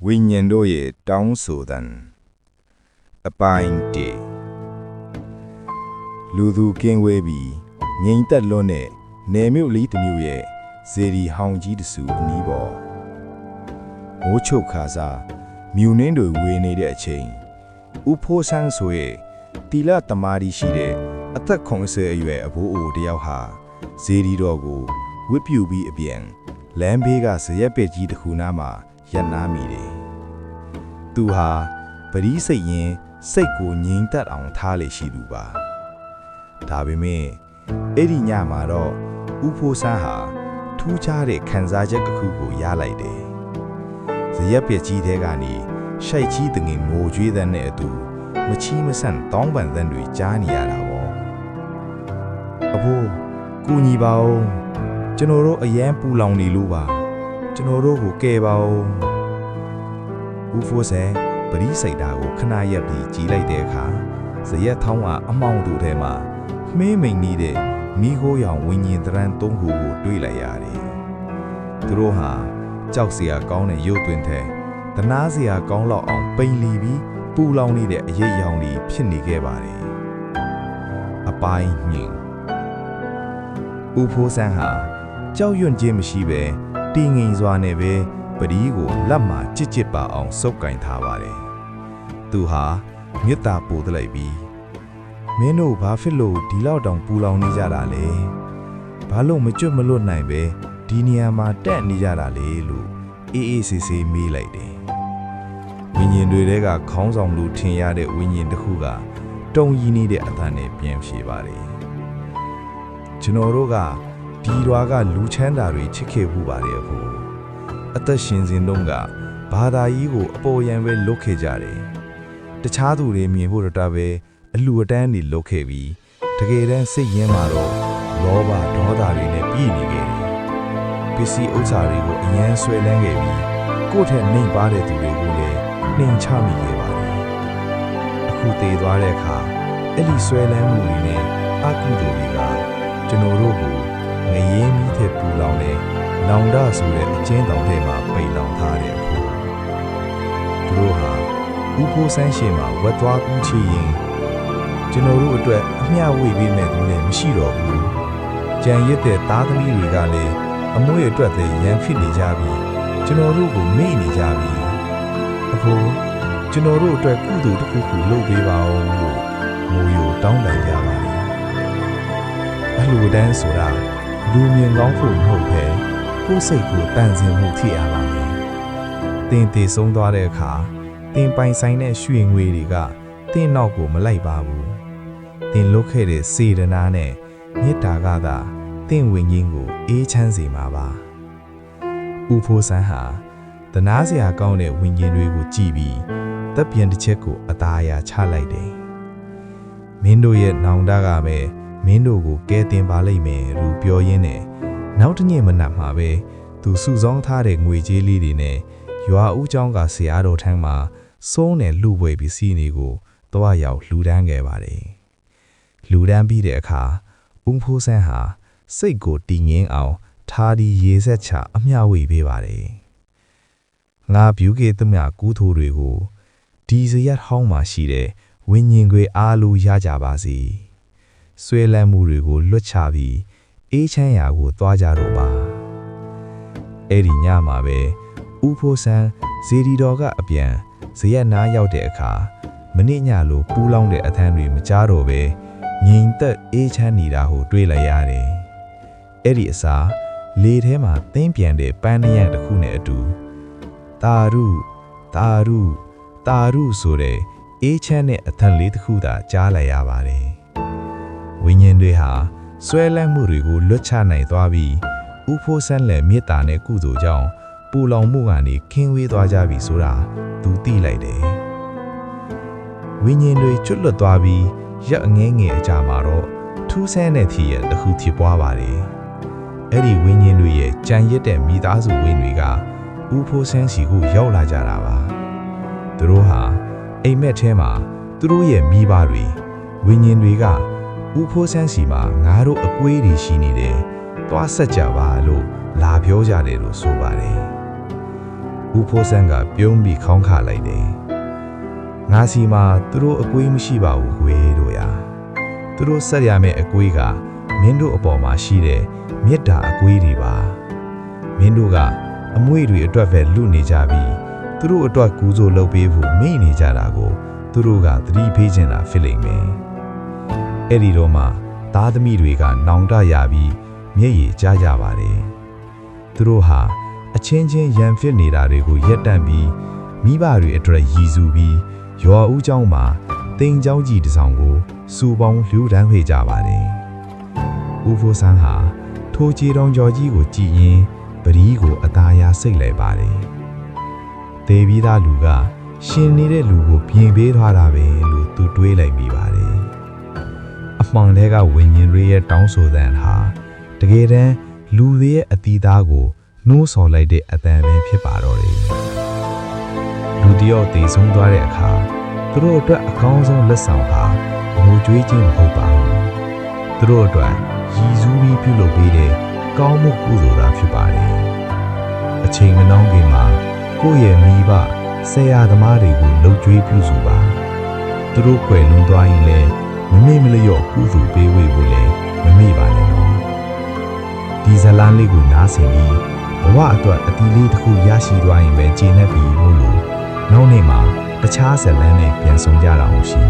ဝိညာဉ်တို့ရဲ့တောင်းဆိုသံအပိုင်းတလူသူကင်းဝဲပြီးငြိမ်သက်လွန်းတဲ့နယ်မြို့လေးတစ်မြို့ရဲ့ဇေဒီဟောင်ကြီးတဆူအနီးပေါ်မိုးချုပ်ခါစားမြူနှင်းတွေဝေနေတဲ့အချိန်ဦးဖိုးဆန်းဆိုရဲ့တီလာတမာရီရှိတဲ့အသက်80အရွယ်အဘိုးအိုတယောက်ဟာဇေဒီတော်ကိုဝစ်ပြူပြီးအပြန်လမ်းဘေးကဇရက်ပက်ကြီးတစ်ခုနားမှာရပ်နားမိတယ်။သူဟာပရိစိတ်ရင်စိတ်ကိုငြိမ်သက်အောင်ထားလေရှိသူပါ။ဒါပေမဲ့အဲ့ဒီညမှာတော့ဦးဖိုးဆန်းဟာထူးခြားတဲ့ခံစားချက်တစ်ခုကိုရလိုက်တယ်။ဇရက်ပက်ကြီးထဲကနေရှိုက်ကြီးတငင်ငိုကြွေးတဲ့နဲ့အတူမချီးမဆန့်တောင်းပန်သံတွေကြားနေရတာပေါ့။အဖိုးကူညီပါဦးကျွန်တော်တို့အရန်ပူလောင်နေလို့ပါကျွန်တော်တို့ကိုကယ်ပါဦးဦးဖိုးဆန်းပရိစိတ်တာကိုခဏရက်ပြီးကြည်လိုက်တဲ့အခါဇရက်ထောင်းကအမောင်တို့ထဲမှာမင်းမိန်နေတဲ့မိခိုးရောင်ဝิญဉ်တရန်သုံးခုကိုတွေးလိုက်ရတယ်သူတို့ဟာကြောက်စရာကောင်းတဲ့ရုပ်သွင်းတဲ့တနာစရာကောင်းလောက်အောင်ပိန်လီပြီးပူလောင်နေတဲ့အရေးရောင်တွေဖြစ်နေခဲ့ပါတယ်အပိုင်းညင်ဦးဖိုးဆန်းဟာကြောက်ရွံ့ခြင်းမရှိပဲတည်ငြိမ်စွာနဲ့ပဲပရီးကိုလက်မှာကြစ်ကြစ်ပါအောင်စုပ်ကင်ထားပါတယ်။သူဟာမြတ်တာပို့လိုက်ပြီးမင်းတို့ဘာဖြစ်လို့ဒီလောက်တောင်ပူလောင်နေကြတာလဲ။ဘာလို့မကျွတ်မလွတ်နိုင်ပဲဒီနေရာမှာတက်နေကြတာလဲလို့အေးအေးဆေးဆေးမေးလိုက်တယ်။ဝိညာဉ်တွေကခေါင်းဆောင်လို့ထင်ရတဲ့ဝိညာဉ်တစ်ခုကတုံရီနေတဲ့အသံနဲ့ပြန်ဖြေပါတယ်။ကျွန်တော်တို့ကဒီရွာကလူချမ်းသာတွေချစ်ခဲ့ဘူးပါတယ်အခုအသက်ရှင်စဉ်တုန်းကဘာသာကြီးကိုအပေါ်ယံပဲလုတ်ခဲ့ကြတယ်တခြားသူတွေမြင်ဖို့တပဲအလူအတန်းတွေလုတ်ခဲ့ပြီးတကယ်တမ်းစိတ်ရင်းမှာတော့လောဘဒေါသတွေနဲ့ပြည့်နေခဲ့တယ်ပစ္စည်းဥစ္စာတွေကိုအယမ်းဆွဲလန်းခဲ့ပြီးကိုယ့်ထက်နှိမ်ပါတဲ့သူတွေကိုလည်းနှိမ်ချမိခဲ့ပါတယ်အခုတည်သွားတဲ့အခါအဲ့ဒီဆွဲလန်းမှုတွေနဲ့အကုသိုလ်တွေကကျွန်တော်တို့ကိုငရဲမီးထက်ပူလောင်တဲ့လောင်တဆိုတဲ့အကျဉ်းတောင်ထဲမှာပိတ်လောင်ထားတဲ့အဖို့သူတို့ဟာဦးဖိုးဆန်းရှင်မှာဝတ်သွားကူးချရင်ကျွန်တော်တို့အတွက်အမျှဝေပေးမဲ့သူလည်းမရှိတော့ဘူးကြံရစ်တဲ့သားသမီးတွေကလည်းအမွေအတွက်လည်းရန်ဖြစ်နေကြပြီးကျွန်တော်တို့ကိုမေ့နေကြပြီအဖိုးကျွန်တော်တို့အတွက်ကုသိုလ်တစ်ခုခုလုပ်ပေးပါဦးလို့ငိုယိုတောင်းပန်ကြပါတယ်အလှူဒန်းဆိုတာလူမြင်ကောင်းဖို့မဟုတ်ပဲကိုယ်စိတ်ကိုတန်ဆင်မှုထိရပါမယ်။တင်တည်ဆုံးသွားတဲ့အခါတင်ပိုင်ဆိုင်တဲ့ရွှေငွေတွေကတင်နောက်ကိုမလိုက်ပါဘူး။တင်လုတ်ခဲ့တဲ့စေတနာနဲ့မေတ္တာကသာတင်ဝိညာဉ်ကိုအေးချမ်းစေမှာပါ။ဦးဖိုးဆန်းဟာတနာစရာကောင်းတဲ့ဝိညာဉ်တွေကိုကြည့်ပြီးတပ်ပြန်တစ်ချက်ကိုအသာအရာချလိုက်တယ်။မင်းတို့ရဲ့နောင်တကပဲမင်းတို့ကိုကဲတင်ပါလိမ့်မယ်လို့ပြောရင်းနဲ့နောက်တစ်ညမနက်မှာပဲသူစုဆောင်းထားတဲ့ငွေကြေးလေးတွေနဲ့ရွာဦးကျောင်းကဆရာတော်ထံမှာစိုးနယ်လူပွဲပစ္စည်းတွေကိုတွားရောက်လှူဒန်းခဲ့ပါတယ်။လှူဒန်းပြီးတဲ့အခါဦးဖိုးဆန်းဟာစိတ်ကိုတည်ငြိမ်အောင်ထားဒီရေဆက်ချအမျှဝေပေးပါတယ်။ငါပြုခဲ့သမျှကူးထိုးတွေကိုဒီဇရက်ဟောင်းမှာရှိတဲ့ဝိညာဉ်တွေအားလုံးရကြပါစေ။ဆွဲလန်းမှုတွေကိုလွတ်ချပြီးအေးချမ်းရာကိုသွားကြတော့ပါအဲ့ဒီညမှာပဲဦးဖိုးဆန်းဇေဒီတော်ကအပြန်ဇရက်နားရောက်တဲ့အခါမနေ့ညလိုပူးလောင်တဲ့အသံတွေမကြားတော့ပဲငြိမ်သက်အေးချမ်းနေတာကိုတွေ့လိုက်ရတယ်အဲ့ဒီအစားလေထဲမှာသင်းပြန်တဲ့ပန်းနှရံတစ်ခုနဲ့အတူတာရုတာရုတာရုဆိုတဲ့အေးချမ်းတဲ့အသံလေးတစ်ခုသာကြားလိုက်ရပါတယ်ဝိညာဉ်တွေဟာဆွဲလန်းမှုတွေကိုလွတ်ချနိုင်သွားပြီးဥဖိုးဆန်းလည်းမေတ္တာနဲ့ကုသိုလ်ကြောင့်ပူလောင်မှုကနေခင်းဝေးသွားကြပြီဆိုတာသူသိလိုက်တယ်ဝိညာဉ်တွေကျွတ်လွတ်သွားပြီးရက်အငဲငယ်အကြာမှာတော့ထူးဆန်းတဲ့ထီရတစ်ခုဖြစ်ပွားပါတယ်အဲ့ဒီဝိညာဉ်တွေရဲ့ကြံရစ်တဲ့မိသားစုဝင်တွေကဥဖိုးဆန်းစီကိုရောက်လာကြတာပါသူတို့ဟာအိမ်မက်ထဲမှာသူတို့ရဲ့မိဘတွေဝိညာဉ်တွေကဦးဖိုးဆန်းစီမှာငါတို့အကွေးတွေရှိနေတယ်။သွားဆက်ကြပါလို့လာပြောကြတယ်လို့ဆိုပါတယ်။ ဦးဖိုးဆန်းကပြုံးပြီးခေါင်းခလိုက်တယ်ငါစီမှာသူတို့အကွေးမရှိပါဘူးကွေတို့ရာသူတို့ဆက်ရမယ့်အကွေးကမင်းတို့အပေါ်မှာရှိတဲ့မေတ္တာအကွေးတွေပါမင်းတို့ကအမွေတွေအတွက်ပဲလူနေကြပြီးသူတို့အတွက်ကူးစိုးလုပ်ပေးဖို့မိနေကြတာကိုသူတို့ကသတိပေးချင်တာဖြစ်လိမ့်မယ်အဲ့ဒီတော့မှသားသမီးတွေကနောင်တရပြီးမျက်ရည်ကျကြပါတယ်သူတို့ဟာအချင်းချင်းရန်ဖြစ်နေတာတွေကိုရက်တန့်ပြီးမိဘတွေအတွက်ရည်စူပြီးရွာဦးเจ้าမှာတင်เจ้าကြီးတစ်ဆောင်ကိုစူပေါင်းလှူဒန်းဝေကြပါတယ်ဦးဖိုးဆန်းဟာထိုခြေတော်ကျော်ကြီးကိုကြည်ရင်ပရီးကိုအသာရစိတ်လိုက်ပါတယ်ဒေပြီးသားလူကရှင်နေတဲ့လူကိုပြင်ပေးထားတာပဲလို့သူတွေးလိုက်မိပါတယ်အမှန်တည်းကဝิญဉ်တွေရဲ့တောင်းဆိုသံဟာတကယ်တမ်းလူတွေရဲ့အတီးသားကိုနှိုးဆော်လိုက်တဲ့အတန်ပဲဖြစ်ပါတော့တယ်လူတယောက်တည်ဆုံးသွားတဲ့အခါသူတို့အတွက်အကောင်းဆုံးလက်ဆောင်ဟာငိုကြွေးခြင်းမဟုတ်ပါဘူးသူတို့အတွက်ရည်စူးပြီးပြုလုပ်ပေးတဲ့ကောင်းမှုကုသိုလ်သာဖြစ်ပါတယ်အချိန်မနှောင်းခင်မှာကိုယ့်ရဲ့မိဘဆရာသမားတွေကိုလှုပ်ကြွေးပြုစုပါသူတို့ကွယ်လွန်သွားရင်လည်းမမေ့မလျော့ကုသိုလ်ပေးဝေဖို့လည်းမမေ့ပါနဲ့နော်ဒီဇလန်းလေးကိုနားဆင်ပြီးဘဝအတွက်အတီးလေးတစ်ခုရရှိသွားရင်ပဲကျေနပ်ပြီးလို့နောက်နေ့မှာတခြားဇလန်းနဲ့ပြန်ဆောင်ကြတာဟုတ်ရှိ